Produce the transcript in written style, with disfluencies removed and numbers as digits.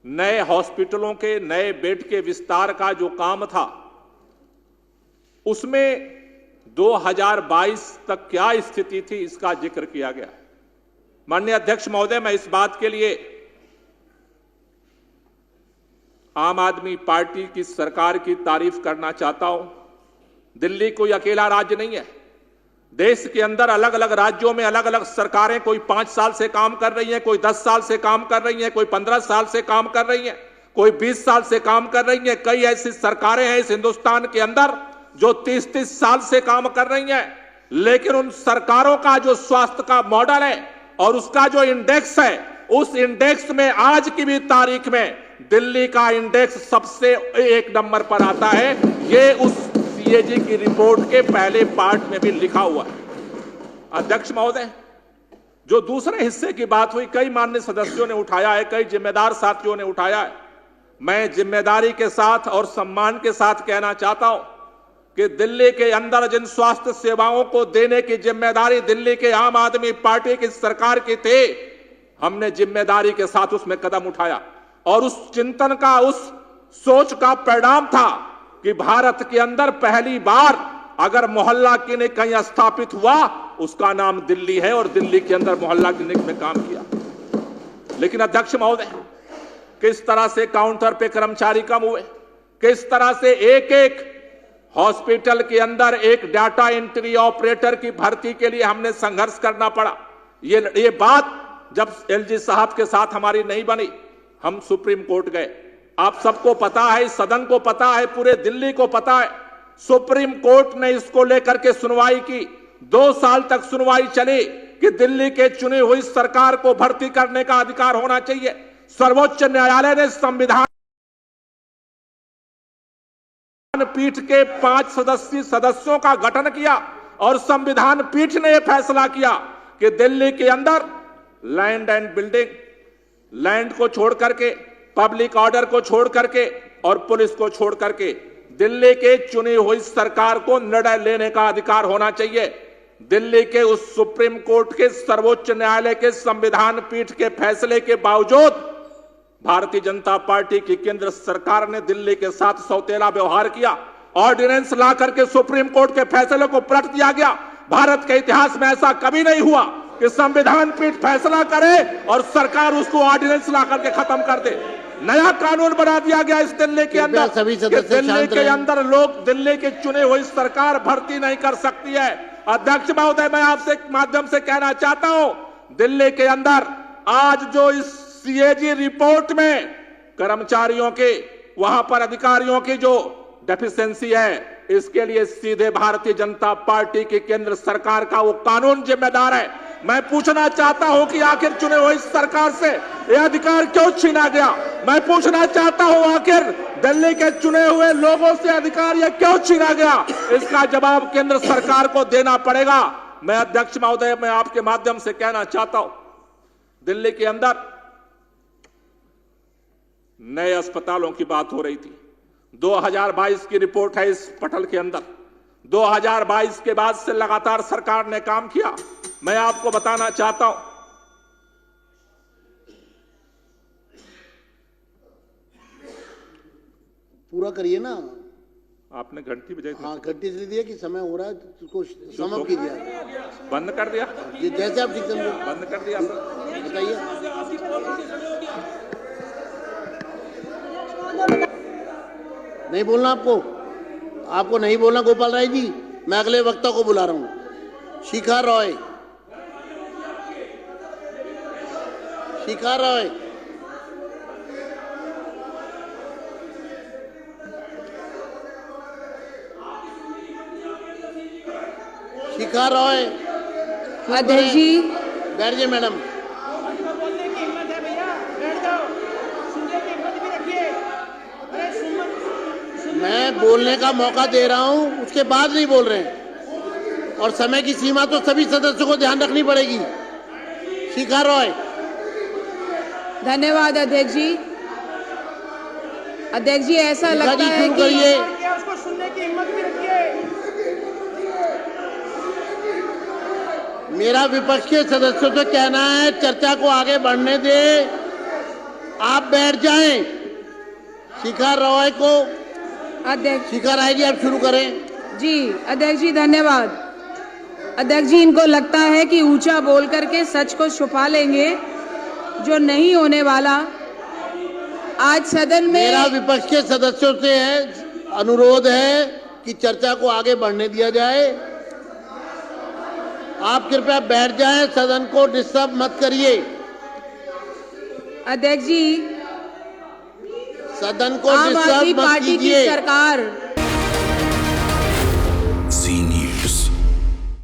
नए हॉस्पिटलों के नए बेड के विस्तार का जो काम था, उसमें 2022 तक क्या स्थिति थी, इसका जिक्र किया गया। माननीय अध्यक्ष महोदय, मैं इस बात के लिए आम आदमी पार्टी की सरकार की तारीफ करना चाहता हूं। दिल्ली कोई अकेला राज्य नहीं है। देश के अंदर अलग अलग राज्यों में अलग अलग सरकारें, कोई 5 साल से काम कर रही हैं, कोई 10 साल से काम कर रही हैं, कोई 15 साल से काम कर रही हैं, कोई 20 साल से काम कर रही हैं। कई ऐसी सरकारें हैं इस हिंदुस्तान के अंदर जो 30-30 साल से काम कर रही हैं। लेकिन उन सरकारों का जो स्वास्थ्य का मॉडल है और उसका जो इंडेक्स है, उस इंडेक्स में आज की भी तारीख में दिल्ली का इंडेक्स सबसे 1 नंबर पर आता है। ये उस सीएजी की रिपोर्ट के पहले पार्ट में भी लिखा हुआ है। अध्यक्ष महोदय, जो दूसरे हिस्से की बात हुई, कई माननीय सदस्यों ने उठाया है, कई जिम्मेदार साथियों ने उठाया है। मैं जिम्मेदारी के साथ और सम्मान के साथ कहना चाहता हूं कि दिल्ली के अंदर जिन स्वास्थ्य सेवाओं को देने की जिम्मेदारी दिल्ली के आम आदमी पार्टी की सरकार की थी, हमने जिम्मेदारी के साथ उसमें कदम उठाया और उस चिंतन का, उस सोच का परिणाम था कि भारत के अंदर पहली बार अगर मोहल्ला क्लिनिक कहीं स्थापित हुआ, उसका नाम दिल्ली है और दिल्ली के अंदर मोहल्ला क्लिनिक में काम किया। लेकिन अध्यक्ष महोदय, किस तरह से काउंटर पे कर्मचारी कम हुए, किस तरह से एक एक हॉस्पिटल के अंदर एक डाटा एंट्री ऑपरेटर की भर्ती के लिए हमने संघर्ष करना पड़ा। ये बात जब एलजी साहब के साथ हमारी नहीं बनी, हम सुप्रीम कोर्ट गए। आप सबको पता है, सदन को पता है, पूरे दिल्ली को पता है। सुप्रीम कोर्ट ने इसको लेकर के सुनवाई की। 2 साल तक सुनवाई चली कि दिल्ली के चुनी हुई सरकार को भर्ती करने का अधिकार होना चाहिए। सर्वोच्च न्यायालय ने संविधान पीठ के 5 सदस्यों का गठन किया और संविधान पीठ ने यह फैसला किया कि दिल्ली के अंदर लैंड एंड बिल्डिंग, लैंड को छोड़ करके, पब्लिक ऑर्डर को छोड़ करके और पुलिस को छोड़ करके दिल्ली के चुनी हुई सरकार को निर्णय लेने का अधिकार होना चाहिए। दिल्ली के उस सुप्रीम कोर्ट के, सर्वोच्च न्यायालय के संविधान पीठ के फैसले के बावजूद भारतीय जनता पार्टी की केंद्र सरकार ने दिल्ली के साथ सौतेला व्यवहार किया। ऑर्डिनेंस ला करके सुप्रीम कोर्ट के फैसले को पलट दिया गया। भारत के इतिहास में ऐसा कभी नहीं हुआ कि संविधान पीठ फैसला करे और सरकार उसको ऑर्डिनेंस ला करके खत्म कर दे। नया कानून बना दिया गया इस दिल्ली के अंदर कि दिल्ली के अंदर लोग, दिल्ली की चुनी हुई सरकार भर्ती नहीं कर सकती है। अध्यक्ष महोदय, मैं आपसे माध्यम से कहना चाहता हूं, दिल्ली के अंदर आज जो इस सीएजी रिपोर्ट में कर्मचारियों के, वहां पर अधिकारियों की जो डेफिशिएंसी है, इसके लिए सीधे भारतीय जनता पार्टी की केंद्र सरकार का वो कानून जिम्मेदार है। मैं पूछना चाहता हूं कि आखिर चुने हुई सरकार से यह अधिकार क्यों छीना गया? मैं पूछना चाहता हूं, आखिर दिल्ली के चुने हुए लोगों से अधिकार यह क्यों छीना गया? इसका जवाब केंद्र सरकार को देना पड़ेगा। मैं अध्यक्ष महोदय, मैं आपके माध्यम से कहना चाहता हूं, दिल्ली के अंदर नए अस्पतालों की बात हो रही थी। 2022 की रिपोर्ट है इस पटल के अंदर। 2022 के बाद से लगातार सरकार ने काम किया। मैं आपको बताना चाहता हूं, पूरा करिए ना। आपने घंटी बजाई थी। हाँ, घंटी इसलिए दिया कि समय हो रहा है, तो उसको समाप्त कीजिए। बंद कर दिया, जैसे आप ठीक समझो। बंद कर दिया। बताइए। नहीं बोलना आपको नहीं बोलना गोपाल राय जी। मैं अगले वक्ता को बुला रहा हूं। शिखा रॉय। शिखा रॉय। शिखा रॉय। अध्यक्ष जी, बैठ जाइए मैडम। मैं बोलने का मौका दे रहा हूं, उसके बाद नहीं बोल रहे हैं। और समय की सीमा तो सभी सदस्यों को ध्यान रखनी पड़ेगी। शिखा रॉय। धन्यवाद अध्यक्ष जी। अध्यक्ष जी, ऐसा लगता है कि उसको सुनने की हिम्मत भी रखिए। मेरा विपक्ष के सदस्यों से कहना है, चर्चा को आगे बढ़ने दे। आप बैठ जाएं। शिखा रॉय को, अध्यक्ष शिखा राय जी आप शुरू करें। जी, अध्यक्ष जी धन्यवाद। अध्यक्ष जी, इनको लगता है कि ऊंचा बोल करके सच को छुपा लेंगे, जो नहीं होने वाला। आज सदन में मेरा विपक्ष के सदस्यों से अनुरोध है कि चर्चा को आगे बढ़ने दिया जाए। आप कृपया बैठ जाएं, सदन को डिस्टर्ब मत करिए। अध्यक्ष जी, सदन को आम आदमी डिस्टर्ब मत पार्टी की कीजिए। सरकार